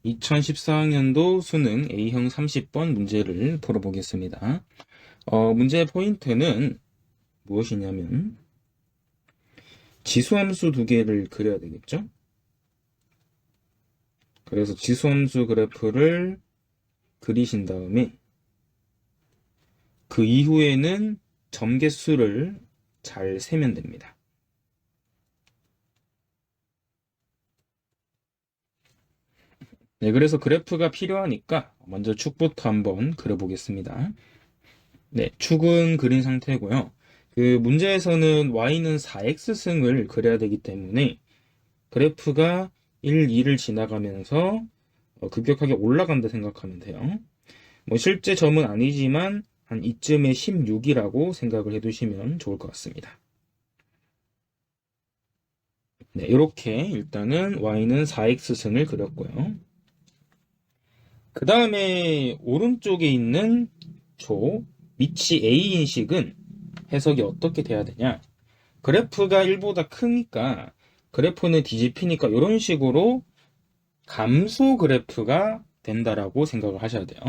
2014학년도 수능 A형 30번 문제를 풀어보겠습니다. 문제의 포인트는 무엇이냐면 지수함수 두 개를 그려야 되겠죠? 그래서 지수함수 그래프를 그리신 다음에 그 이후에는 점개수를 잘 세면 됩니다. 네, 그래서 그래프가 필요하니까 먼저 축부터 한번 그려보겠습니다. 네, 축은 그린 상태고요. 그 문제에서는 y는 4x승을 그려야 되기 때문에 그래프가 1, 2를 지나가면서 급격하게 올라간다 생각하면 돼요. 뭐 실제 점은 아니지만 한 이쯤에 16이라고 생각을 해두시면 좋을 것 같습니다. 네, 이렇게 일단은 y는 4x승을 그렸고요. 그 다음에 오른쪽에 있는 조 밑이 a인 식은 해석이 어떻게 돼야 되냐? 그래프가 1보다 크니까 그래프는 뒤집히니까 이런 식으로 감소 그래프가 된다라고 생각을 하셔야 돼요.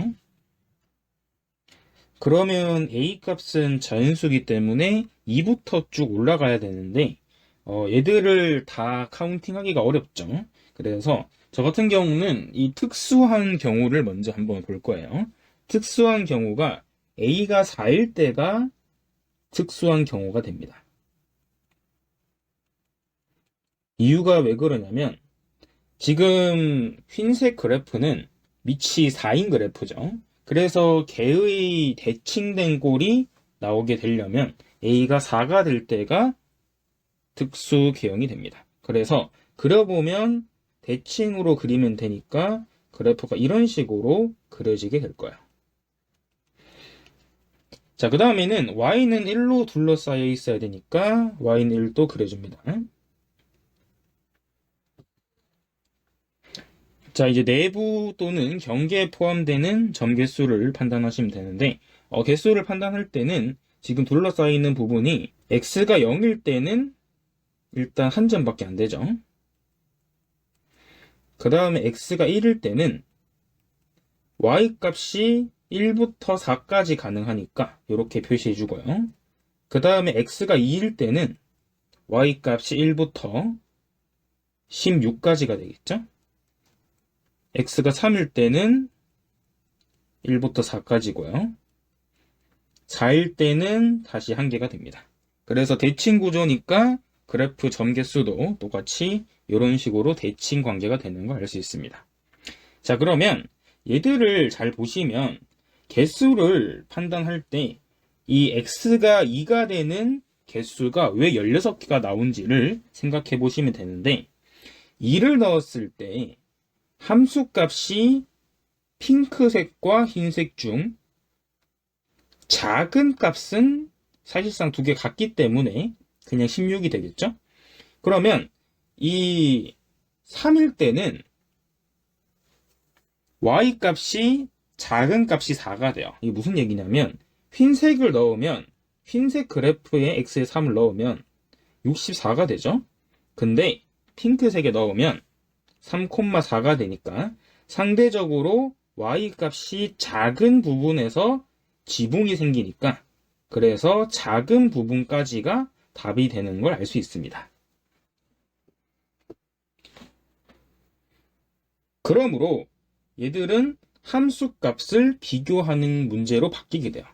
그러면 a 값은 자연수기 때문에 2부터 쭉 올라가야 되는데 얘들을 다 카운팅하기가 어렵죠. 그래서 저 같은 경우는 이 특수한 경우를 먼저 한번 볼 거예요. 특수한 경우가 a가 4일 때가 특수한 경우가 됩니다. 이유가 왜 그러냐면 지금 흰색 그래프는 밑이 4인 그래프죠. 그래서 개의 대칭된 꼴이 나오게 되려면 a가 4가 될 때가 특수 개형이 됩니다. 그래서 그려보면 대칭으로 그리면 되니까 그래프가 이런 식으로 그려지게 될 거예요. 자, 그 다음에는 y는 1로 둘러싸여 있어야 되니까 y는 1도 그려줍니다. 자, 이제 내부 또는 경계에 포함되는 점 개수를 판단하시면 되는데 개수를 판단할 때는 지금 둘러싸여 있는 부분이 x가 0일 때는 일단 한 점밖에 안 되죠. 그 다음에 x가 1일 때는 y 값이 1부터 4까지 가능하니까 이렇게 표시해 주고요. 그 다음에 x가 2일 때는 y 값이 1부터 16까지가 되겠죠. x가 3일 때는 1부터 4까지고요. 4일 때는 다시 1개가 됩니다. 그래서 대칭 구조니까 그래프 점 개수도 똑같이 이런 식으로 대칭 관계가 되는 걸 알 수 있습니다. 자, 그러면 얘들을 잘 보시면 개수를 판단할 때 이 x가 2가 되는 개수가 왜 16개가 나온지를 생각해 보시면 되는데 2를 넣었을 때 함수 값이 핑크색과 흰색 중 작은 값은 사실상 두 개 같기 때문에 그냥 16이 되겠죠? 그러면 이 3일 때는 y 값이 작은 값이 4가 돼요. 이게 무슨 얘기냐면 흰색을 넣으면 흰색 그래프에 x에 3을 넣으면 64가 되죠? 근데 핑크색에 넣으면 3,4가 되니까 상대적으로 y 값이 작은 부분에서 지붕이 생기니까 그래서 작은 부분까지가 답이 되는 걸 알 수 있습니다. 그러므로 얘들은 함수 값을 비교하는 문제로 바뀌게 돼요.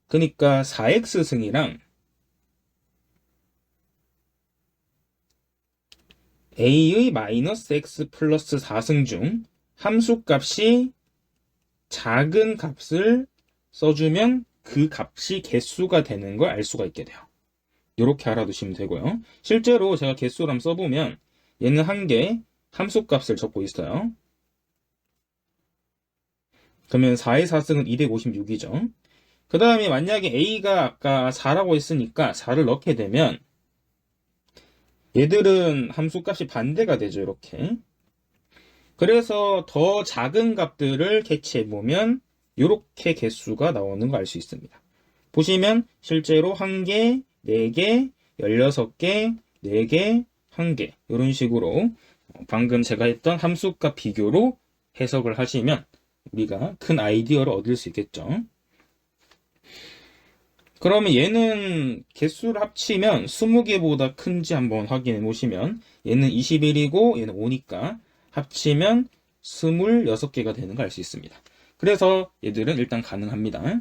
그러니까 4x승이랑 a의 마이너스 x 플러스 4승 중 함수 값이 작은 값을 써주면 그 값이 개수가 되는 걸 알 수가 있게 돼요. 이렇게 알아두시면 되고요. 실제로 제가 개수를 한번 써보면 얘는 1개 함수 값을 적고 있어요. 그러면 4의 4승은 256이죠. 그 다음에 만약에 a가 아까 4라고 했으니까 4를 넣게 되면 얘들은 함수값이 반대가 되죠. 이렇게. 그래서 더 작은 값들을 캐치해보면 이렇게 개수가 나오는 거 알 수 있습니다. 보시면 실제로 1개, 4개, 16개, 4개, 1개 이런 식으로 방금 제가 했던 함수값 비교로 해석을 하시면 우리가 큰 아이디어를 얻을 수 있겠죠. 그러면 얘는 개수를 합치면 20개보다 큰지 한번 확인해 보시면 얘는 21이고 얘는 5니까 합치면 26개가 되는 걸 알 수 있습니다. 그래서 얘들은 일단 가능합니다.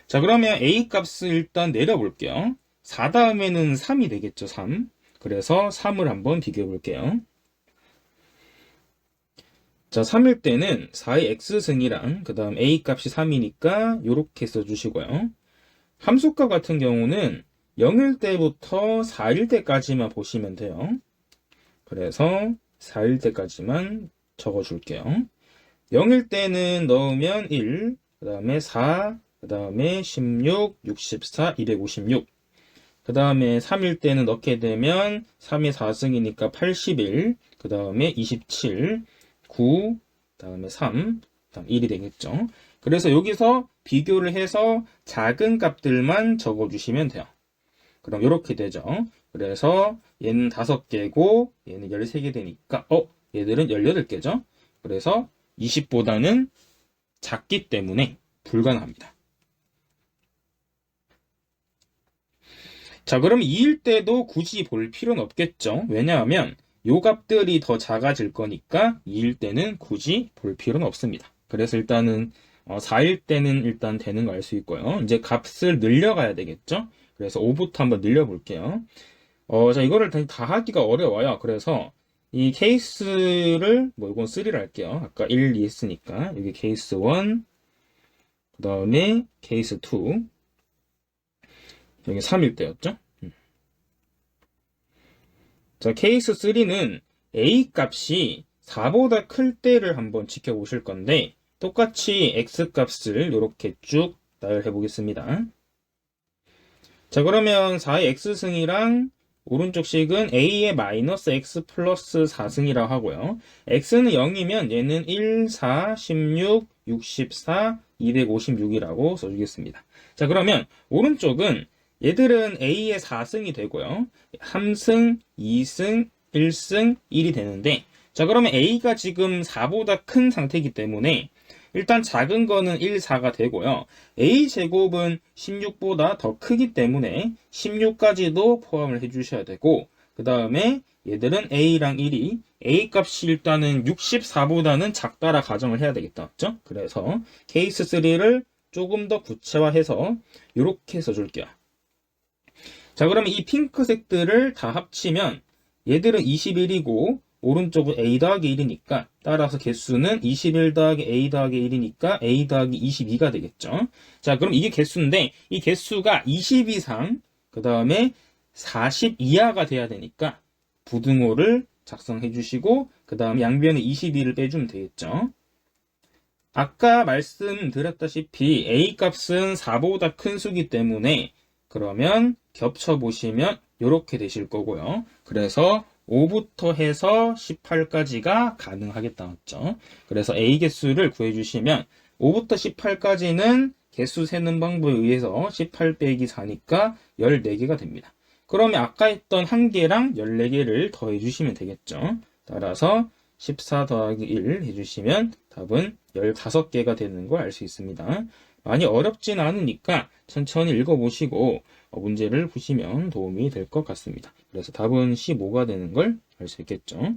자, 그러면 A 값을 일단 내려볼게요. 4 다음에는 3이 되겠죠, 3. 그래서 3을 한번 비교해 볼게요. 자, 3일 때는 4의 x승이랑 그 다음 A 값이 3이니까 이렇게 써주시고요. 함수값 같은 경우는 0일 때부터 4일 때까지만 보시면 돼요. 그래서 4일 때까지만 적어줄게요. 0일 때는 넣으면 1, 그 다음에 4, 그 다음에 16, 64, 256. 그 다음에 3일 때는 넣게 되면 3의 4승이니까 81, 그 다음에 27, 9, 그 다음에 3, 그 다음 1이 되겠죠. 그래서 여기서 비교를 해서 작은 값들만 적어주시면 돼요. 그럼 이렇게 되죠. 그래서 얘는 5개고 얘는 13개 되니까 얘들은 18개죠. 그래서 20보다는 작기 때문에 불가능합니다. 자, 그럼 2일 때도 굳이 볼 필요는 없겠죠. 왜냐하면 요 값들이 더 작아질 거니까 2일 때는 굳이 볼 필요는 없습니다. 그래서 일단은 4일 때는 일단 되는 거 알 수 있고요. 이제 값을 늘려가야 되겠죠. 그래서 5부터 한번 늘려볼게요. 자, 이거를 다 하기가 어려워요. 그래서 이 케이스를 이건 3를 할게요. 아까 1, 2 했으니까 여기 케이스 1, 그 다음에 케이스 2, 여기 3일 때였죠. 자, 케이스 3는 A 값이 4보다 클 때를 한번 지켜보실 건데 똑같이 X 값을 이렇게 쭉 나열해 보겠습니다. 자, 그러면 4의 X승이랑 오른쪽 식은 A의 마이너스 X 플러스 4승이라고 하고요. X는 0이면 얘는 1, 4, 16, 64, 256이라고 써주겠습니다. 자, 그러면 오른쪽은 얘들은 A의 4승이 되고요. 3승, 2승, 1승, 1이 되는데 자, 그러면 A가 지금 4보다 큰 상태이기 때문에 일단 작은 거는 1, 4가 되고요. A제곱은 16보다 더 크기 때문에 16까지도 포함을 해주셔야 되고 그 다음에 얘들은 A랑 1이 A 값이 일단은 64보다는 작다라 가정을 해야 되겠다. 맞죠? 그래서 케이스 3를 조금 더 구체화해서 이렇게 써줄게요. 자, 그러면 이 핑크색들을 다 합치면 얘들은 21이고 오른쪽은 A 더하기 1이니까 따라서 개수는 21 더하기 A 더하기 1이니까 A 더하기 22가 되겠죠. 자, 그럼 이게 개수인데 이 개수가 20 이상 그 다음에 40 이하가 돼야 되니까 부등호를 작성해 주시고 그 다음에 양변에 22를 빼주면 되겠죠. 아까 말씀드렸다시피 A 값은 4보다 큰 수기 때문에 그러면 겹쳐보시면 이렇게 되실 거고요. 그래서 5부터 해서 18까지가 가능하겠다 맞죠? 그래서 A 개수를 구해주시면 5부터 18까지는 개수 세는 방법에 의해서 18 빼기 4니까 14개가 됩니다. 그러면 아까 했던 1개랑 14개를 더해주시면 되겠죠? 따라서 14 더하기 1 해주시면 답은 15개가 되는 걸 알 수 있습니다. 많이 어렵진 않으니까 천천히 읽어보시고 문제를 푸시면 도움이 될 것 같습니다. 그래서 답은 15가 되는 걸 알 수 있겠죠.